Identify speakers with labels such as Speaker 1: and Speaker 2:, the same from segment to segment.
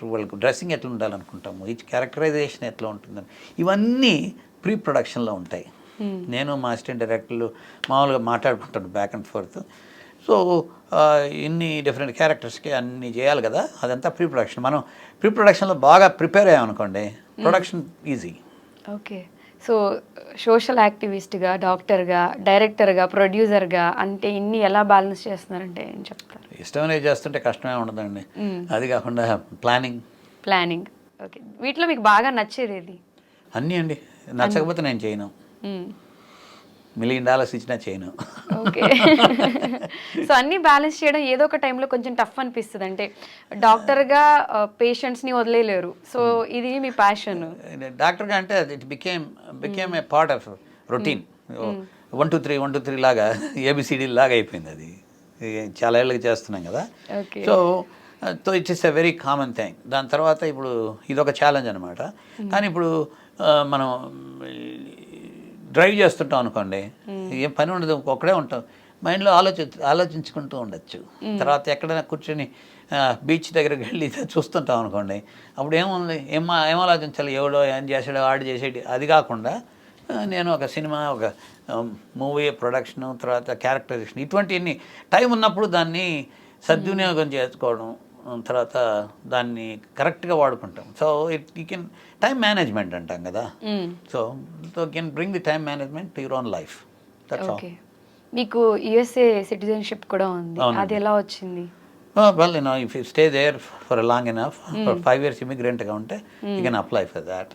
Speaker 1: Character వాళ్ళకి dressing ఎట్లా ఉండాలనుకుంటాము, each characterisation ఎట్లా ఉంటుందని ఇవన్నీ ప్రీ ప్రొడక్షన్లో ఉంటాయి. నేను మా అసిస్టెంట్ డైరెక్టర్లు మామూలుగా మాట్లాడుకుంటాను బ్యాక్ అండ్ ఫోర్త్. సో ఇన్ని డిఫరెంట్ క్యారెక్టర్స్కి అన్నీ చేయాలి కదా, అదంతా ప్రీ ప్రొడక్షన్. మనం ప్రీ ప్రొడక్షన్లో బాగా ప్రిపేర్ అయ్యామనుకోండి, production easy.
Speaker 2: Okay. So social యాక్టివిస్ట్గా, డాక్టర్గా, డైరెక్టర్గా, ప్రొడ్యూసర్గా అంటే ఇన్ని ఎలా బ్యాలెన్స్ చేస్తున్నారంటే ఏం చెప్తారు?
Speaker 1: ఇష్టమైనవి చేస్తుంటే కష్టమే ఉండదండి. అది కాకుండా ప్లానింగ్.
Speaker 2: ఓకే. వీటిలో మీకు బాగా నచ్చేది ఏది?
Speaker 1: అన్నీ అండి. నచ్చకపోతే నేను చేయను. $1 million ఇచ్చినా చేయను.
Speaker 2: ఓకే. సో అన్నీ బ్యాలెన్స్ చేయడం ఏదో ఒక టైంలో కొంచెం టఫ్ అనిపిస్తుంది. అంటే డాక్టర్గా పేషెంట్స్ని వదిలేయలేరు. సో ఇది మీ ప్యాషన్.
Speaker 1: డాక్టర్గా అంటే it became a part of routine. 1 2 3 1 2 3 లాగా ABCD లాగా అయిపోయింది. అది చాలా ఏళ్ళకి చేస్తున్నాం కదా. So it's a very common thing. దాని తర్వాత ఇప్పుడు ఇదొక ఛాలెంజ్ అనమాట. కానీ ఇప్పుడు మనం డ్రైవ్ చేస్తుంటాం అనుకోండి, ఏం పని ఉండదు, ఒక్కడే ఉంటాం, మైండ్లో ఆలోచించుకుంటూ ఉండొచ్చు. తర్వాత ఎక్కడైనా కూర్చొని బీచ్ దగ్గరికి వెళ్ళి చూస్తుంటాం అనుకోండి, అప్పుడు ఏముంది, ఏం ఆలోచించాలి, ఎవడో ఏం చేసాడో ఆడు చేసేది, అది కాకుండా నేను ఒక సినిమా, ఒక మూవీ ప్రొడక్షను, తర్వాత క్యారెక్టరైజేషన్, ఇటువంటివన్నీ టైం ఉన్నప్పుడు దాన్ని సద్వినియోగం చేసుకోవడం, తర్వాత దాన్ని కరెక్ట్గా వాడుకుంటాం. So you can time management అంటాం కదా. So can bring the time management to your own life. That's all.
Speaker 2: మీకు USA సిటిజన్షిప్ కూడా ఉంది, అది ఎలా వచ్చింది?
Speaker 1: Well if you stay there for long enough, for 5 years ఇమిగ్రెంట్గా ఉంటే you can apply for that.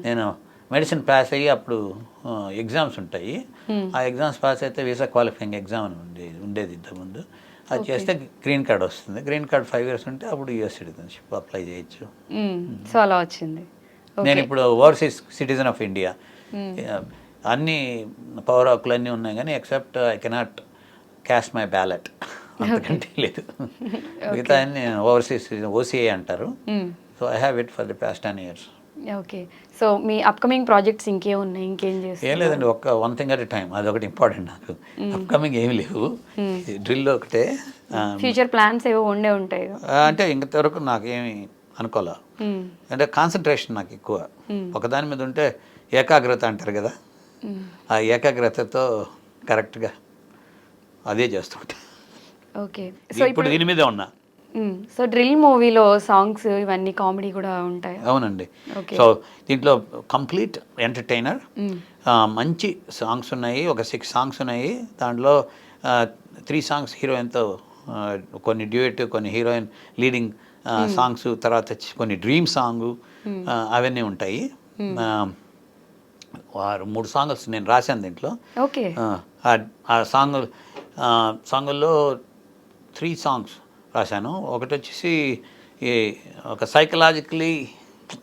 Speaker 1: నేను మెడిసిన్ పాస్ అయ్యి అప్పుడు ఎగ్జామ్స్ ఉంటాయి, ఆ ఎగ్జామ్స్ పాస్ అయితే వీసా క్వాలిఫైయింగ్ ఎగ్జామ్ అని ఉండేది ఇంతకుముందు. అది చేస్తే గ్రీన్ కార్డ్ వస్తుంది. గ్రీన్ కార్డ్ 5 years ఉంటే అప్పుడు US సిటిజన్షిప్ అప్లై చేయొచ్చు.
Speaker 2: సో అలా వచ్చింది.
Speaker 1: నేను ఇప్పుడు ఓవర్సీస్ సిటిజన్ ఆఫ్ ఇండియా. అన్ని పౌర హక్కులు అన్నీ ఉన్నాయి, కానీ except I cannot caste my ballot, అంతకంటే లేదు. మిగతా అన్ని ఓవర్సీస్ OCA అంటారు. So I have it for the past 10 years.
Speaker 2: Okay. So me upcoming projects ఇంకేం ఉన్నాయి, ఇంకేం చేస్తారు?
Speaker 1: ఏం లేదండి, one thing at a time, అదొకటి ఇంపార్టెంట్ నాకు. అప్కమింగ్ ఏమి లేవు, డ్రిల్ ఒకటే.
Speaker 2: ఫ్యూచర్ ప్లాన్స్ ఏవో ఉండే ఉంటాయి
Speaker 1: అంటే ఇంతవరకు నాకేమి అనుకోలే. అంటే కాన్సన్ట్రేషన్ నాకు ఎక్కువ, ఒకదాని మీద ఉంటే ఏకాగ్రత అంటారు కదా, ఆ ఏకాగ్రతతో కరెక్ట్గా అదే చేస్తుంటా.
Speaker 2: ఓకే.
Speaker 1: సో ఇప్పుడు దీని మీదే ఉన్నా.
Speaker 2: సో డ్రిల్ మూవీలో సాంగ్స్ ఇవన్నీ కామెడీ కూడా ఉంటాయి?
Speaker 1: అవునండి. సో దీంట్లో కంప్లీట్ ఎంటర్టైనర్, మంచి సాంగ్స్ ఉన్నాయి, ఒక 6 songs ఉన్నాయి. దాంట్లో 3 songs హీరోయిన్తో, కొన్ని డ్యూయట్, కొన్ని హీరోయిన్ లీడింగ్ సాంగ్స్, తర్వాత కొన్ని డ్రీమ్ సాంగ్, అవన్నీ ఉంటాయి. 3 songs నేను రాశాను దీంట్లో.
Speaker 2: ఓకే.
Speaker 1: ఆ సాంగుల్లో 3 songs రాశాను. ఒకటి వచ్చేసి ఒక సైకలాజికలీ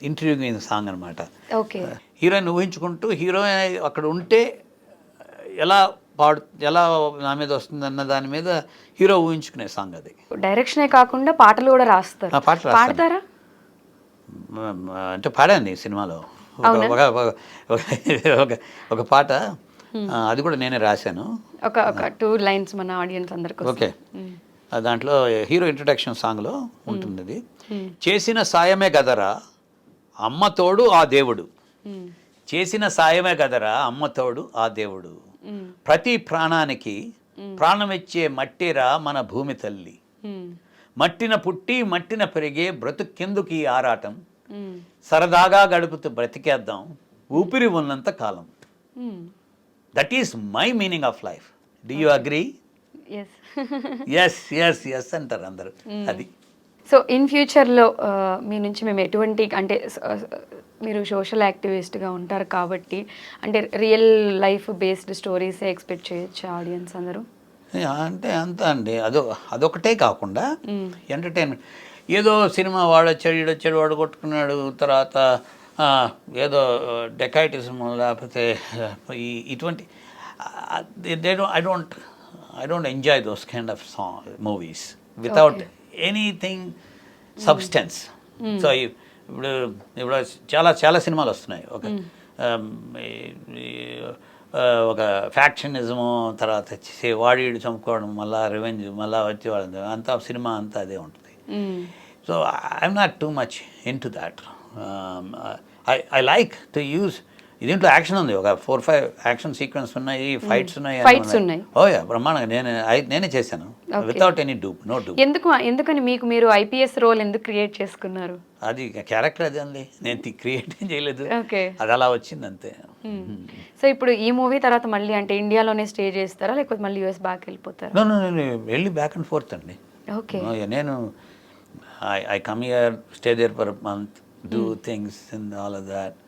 Speaker 1: ఇంట్రిగ్యూయింగ్ సాంగ్ అనమాట.
Speaker 2: ఓకే.
Speaker 1: హీరోయిన్ ఊహించుకుంటూ, హీరోయిన్ అక్కడ ఉంటే ఎలా నా మీద వస్తుంది అన్న దాని మీద హీరో ఊహించుకునే సాంగ్ అది.
Speaker 2: డైరెక్షనే కాకుండా పాటలు కూడా రాస్తారు? పాడతారా?
Speaker 1: అంటే పాడాను ఈ సినిమాలో ఒక పాట, అది కూడా నేనే రాశాను.
Speaker 2: ఒక 2 lines మన ఆడియన్స్ అందరికీ.
Speaker 1: ఓకే. దాంట్లో హీరో ఇంట్రడక్షన్ సాంగ్లో ఉంటుంది అది. చేసిన సాయమే గదరా అమ్మ తోడు ఆ దేవుడు, చేసిన సాయమే గదరా అమ్మ తోడు ఆ దేవుడు, ప్రతి ప్రాణానికి ప్రాణమిచ్చే మట్టిరా మన భూమి తల్లి, మట్టిన పుట్టి మట్టిన పెరిగే బ్రతుకెందుకు ఈ ఆరాటం, సరదాగా గడుపుతూ బ్రతికేద్దాం ఊపిరి ఉన్నంత కాలం. That is my meaning of life. Do you agree? Yes అంటారు అందరు. అది.
Speaker 2: సో ఇన్ ఫ్యూచర్లో మీ నుంచి మేము ఎటువంటి, అంటే మీరు సోషల్ యాక్టివిస్ట్గా ఉంటారు కాబట్టి, అంటే real life based stories expect చేయొచ్చు ఆడియన్స్ అందరూ?
Speaker 1: అంటే అంతా అండి, అదొకటే కాకుండా ఎంటర్టైన్మెంట్. ఏదో సినిమా వాడొచ్చాడు వాడు కొట్టుకున్నాడు, తర్వాత ఏదో డెకైటిజం, లేకపోతే ఇటువంటి I don't enjoy those kind of movies without anything substance. So ఇప్పుడు చాలా సినిమాలు వస్తున్నాయి, ఒక ఫ్యాక్షనిజము, తర్వాత వాడి చంపుకోవడం, మళ్ళీ రివెంజ్, మళ్ళీ వచ్చి అంతా సినిమా అంతా అదే ఉంటుంది. So I'm not too much into that. I like to use. దీంట్లో యాక్షన్ ఉంది, ఒక 4-5 యాక్షన్ సీక్వెన్స్ ఉన్నాయి, ఫైట్స్ ఉన్నాయి,
Speaker 2: Fights ఉన్నాయి.
Speaker 1: ఓ యా బ్రహ్మాండంగా నేనే చేశాను without any dupe, no dupe.
Speaker 2: ఎందుకని మీరు ఐపీఎస్ రోల్ ఎందుకు క్రియేట్ చేసుకున్నారు?
Speaker 1: అది క్యారెక్టర్ అది అండి, నేను క్రియేట్ ఏం చేయలేదు,
Speaker 2: ఓకే.
Speaker 1: అది అలా వచ్చింది అంతే.
Speaker 2: సో ఇప్పుడు ఈ మూవీ తర్వాత మళ్ళీ అంటే ఇండియాలోనే స్టే చేస్తారా లేకపోతే మళ్ళీ యూఎస్ బ్యాక్ వెళ్ళిపోతారా?
Speaker 1: నేను వెళ్ళి బ్యాక్ అండ్ ఫోర్త్ అండి.
Speaker 2: ఓకే.
Speaker 1: నేను I come here, stay there for month, do things and all of that.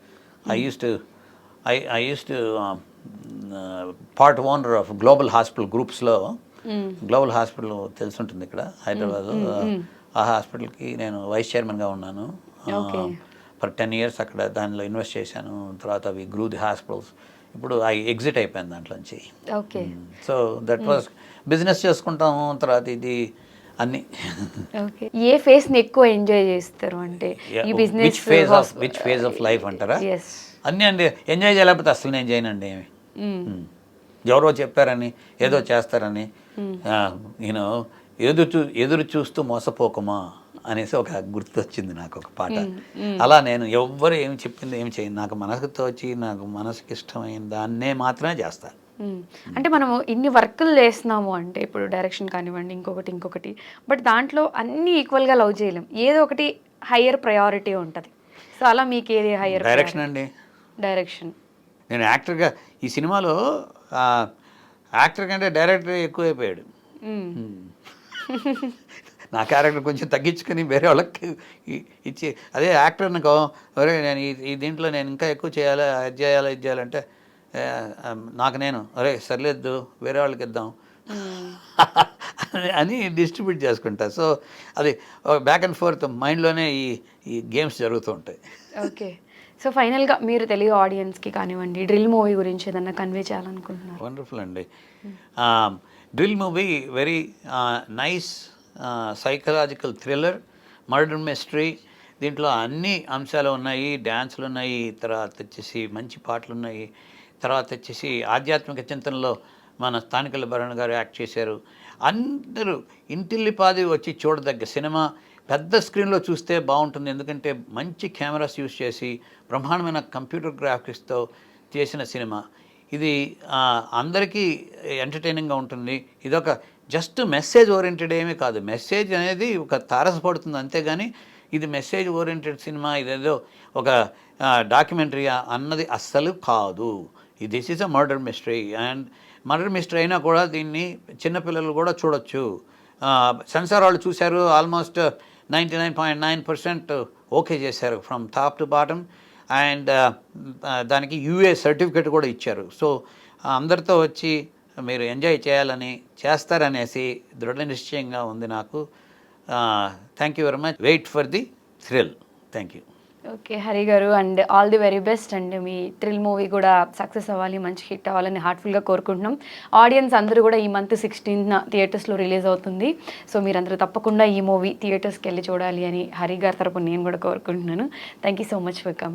Speaker 1: I used to part owner of Global Hospital Groupsలో, గ్లోబల్ హాస్పిటల్ తెలిసి ఉంటుంది ఇక్కడ హైదరాబాద్, ఆ హాస్పిటల్కి నేను వైస్ చైర్మన్గా ఉన్నాను ఫర్ 10 years. అక్కడ దానిలో ఇన్వెస్ట్ చేశాను. తర్వాత అవి గ్రూ ది హాస్పిటల్స్. ఇప్పుడు ఎగ్జిట్ అయిపోయింది దాంట్లోంచి.
Speaker 2: Okay.
Speaker 1: So that was business చేసుకుంటాము, తర్వాత ఇది అన్ని.
Speaker 2: ఓకే. ఏ ఫేస్ ని ఎక్కువ ఎంజాయ్ చేస్తారు అంటే ఈ business
Speaker 1: which phase of life అంటారా?
Speaker 2: yes.
Speaker 1: అన్నీ అండి. ఎంజాయ్ చేయలేకపోతే అసలు నేను చేయనండి ఏమి. ఎవరో చెప్పారని ఏదో చేస్తారని, నేను ఎదురు చూస్తూ మోసపోకమా అనేసి ఒక గుర్తు వచ్చింది నాకు ఒక పాట. అలా నేను ఎవ్వరు ఏమి చెప్పింది ఏమి చేయను, నాకు మనసుకు తోచి నాకు మనసుకి ఇష్టమైన దాన్నే మాత్రమే చేస్తాను.
Speaker 2: అంటే మనము ఇన్ని వర్కులు చేస్తున్నాము అంటే ఇప్పుడు డైరెక్షన్ కానివ్వండి ఇంకొకటి, బట్ దాంట్లో అన్ని ఈక్వల్గా లవ్ చేయలేం, ఏదో ఒకటి హయ్యర్ ప్రయారిటీ ఉంటుంది. సో అలా మీకు ఏది హయ్యర్?
Speaker 1: డైరెక్షన్ అండి.
Speaker 2: డైరెక్షన్.
Speaker 1: నేను యాక్టర్గా ఈ సినిమాలో యాక్టర్ కంటే డైరెక్టర్ ఎక్కువైపోయాడు. నా క్యారెక్టర్ కొంచెం తగ్గించుకొని వేరే వాళ్ళకి ఇచ్చి, అదే యాక్టర్ అనుకో, ఒరే నేను ఈ దీంట్లో నేను ఇంకా ఎక్కువ చేయాలి, అది చేయాలంటే నేను ఒరే సర్లేదు వేరే వాళ్ళకి ఇద్దాం అని డిస్ట్రిబ్యూట్ చేసుకుంటా. సో అది బ్యాక్ అండ్ ఫోర్త్ మైండ్లోనే ఈ గేమ్స్ జరుగుతూ ఉంటాయి.
Speaker 2: ఓకే. సో ఫైనల్గా మీరు తెలుగు ఆడియన్స్కి కానివ్వండి డ్రిల్ మూవీ గురించి ఏదన్నా కన్వే చేయాలనుకుంటున్నారు?
Speaker 1: వండర్ఫుల్ అండి. Drill movie very nice psychological thriller, murder mystery. దీంట్లో అన్ని అంశాలు ఉన్నాయి, డ్యాన్సులు ఉన్నాయి, తర్వాత వచ్చేసి మంచి పాటలు ఉన్నాయి, తర్వాత వచ్చేసి ఆధ్యాత్మిక చింతనలో మన స్థానికల భరణ్ గారు యాక్ట్ చేశారు. అందరూ ఇంటిల్లిపాది వచ్చి చూడదగ్గ సినిమా. పెద్ద స్క్రీన్లో చూస్తే బాగుంటుంది, ఎందుకంటే మంచి కెమెరాస్ యూస్ చేసి బ్రహ్మాండమైన కంప్యూటర్ గ్రాఫిక్స్తో చేసిన సినిమా ఇది. అందరికీ ఎంటర్టైనింగ్గా ఉంటుంది. ఇదొక జస్ట్ మెసేజ్ ఓరియంటెడ్ ఏమీ కాదు, మెసేజ్ అనేది ఒక తారసపడుతుంది అంతేగాని ఇది మెసేజ్ ఓరియంటెడ్ సినిమా, ఇదేదో ఒక డాక్యుమెంటరీ అన్నది అస్సలు కాదు. This is a murder mystery. And murder mystery అయినా కూడా దీన్ని చిన్నపిల్లలు కూడా చూడొచ్చు. సెన్సార్ వాళ్ళు చూశారు, ఆల్మోస్ట్ 99.9% ఓకే చేశారు from top to bottom. And దానికి యూఏ సర్టిఫికేట్ కూడా ఇచ్చారు. సో అందరితో వచ్చి మీరు ఎంజాయ్ చేయాలని, చేస్తారనేసి దృఢ నిశ్చయంగా ఉంది నాకు. Thank you very much. Wait for the thrill. Thank you.
Speaker 2: Okay Hari garu, and all the very best అండి. మీ థ్రిల్ మూవీ కూడా సక్సెస్ అవ్వాలి, మంచి హిట్ అవ్వాలని హార్ట్ఫుల్గా కోరుకుంటున్నాం. ఆడియన్స్ అందరూ కూడా ఈ మంత్ 16th థియేటర్స్లో రిలీజ్ అవుతుంది. సో మీరందరూ తప్పకుండా ఈ మూవీ థియేటర్స్కి వెళ్ళి చూడాలి అని హరి గారి తరపున నేను కూడా కోరుకుంటున్నాను. Thank you so much for coming.